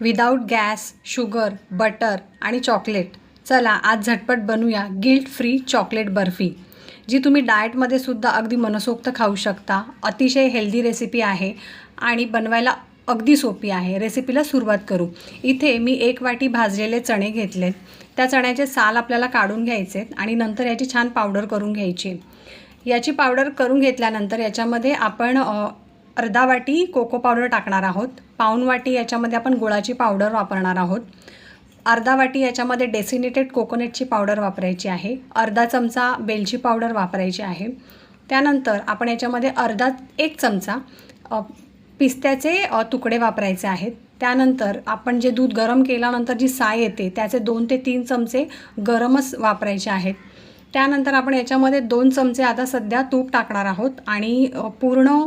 Without gas, sugar, butter आणि chocolate. चला आज झटपट बनवूया गिल्ट फ्री चॉकलेट बर्फी, जी तुम्ही डाएटमध्ये सुद्धा अगदी मनसोक्त खाऊ शकता. अतिशय हेल्दी रेसिपी आहे आणि बनवायला अगदी सोपी आहे. रेसिपीला सुरुवात करू. इथे मी 1 वाटी भाजलेले चणे घेतलेत. त्या चण्याचे साल आपल्याला काढून घ्यायचे आणि नंतर याची छान पावडर करून घ्यायची. याची पावडर करून घेतल्यानंतर याच्यामध्ये आपण अर्धा वाटी कोको पावडर टाकणार आहोत. पाऊण वाटी याच्यामध्ये आपण गुळाची पावडर वापरणार आहोत. अर्धा वाटी याच्यामध्ये डेसिनेटेड कोकोनटची पावडर वापरायची आहे. अर्धा चमचा वेलची पावडर वापरायची आहे. त्यानंतर आपण याच्यामध्ये 1 चमचा पिस्त्याचे तुकडे वापरायचे आहेत. त्यानंतर आपण जे दूध गरम केल्यानंतर जी साय येते त्याचे 2 ते 3 चमचे गरमच वापरायचे आहेत. त्यानंतर आपण याच्यामध्ये 2 चमचे आता सध्या तूप टाकणार आहोत आणि पूर्ण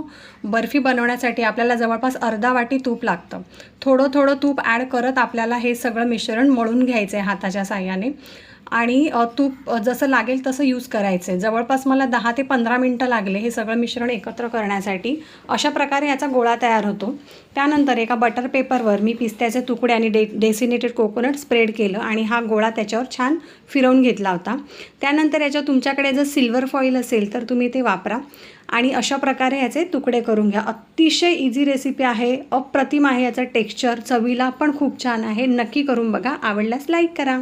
बर्फी बनवण्यासाठी आपल्याला जवळपास अर्धा वाटी तूप लागतं. थोडं थोडं तूप ॲड करत आपल्याला हे सगळं मिश्रण मळून घ्यायचं आहे हाताच्या साहाय्याने आणि तूप जसं लागेल तसं यूज करायचं आहे. जवळपास मला 10 ते 15 मिनटं लागले हे सगळं मिश्रण एकत्र करण्यासाठी. अशा प्रकारे याचा गोळा तयार होतो. त्यानंतर एका बटर पेपरवर मी पिस्त्याचे तुकडे आणि डेसिनेटेड कोकोनट स्प्रेड केलं आणि हा गोळा त्याच्यावर छान फिरवून घेतला होता. त्यानंतर याच्यावर तुमच्याकडे जर सिल्वर फॉईल असेल तर तुम्ही ते वापरा आणि अशा प्रकारे याचे तुकडे करून घ्या. अतिशय इझी रेसिपी आहे, अप्रतिम आहे. याचं टेक्स्चर चवीला पण खूप छान आहे. नक्की करून बघा. आवडल्यास लाईक करा.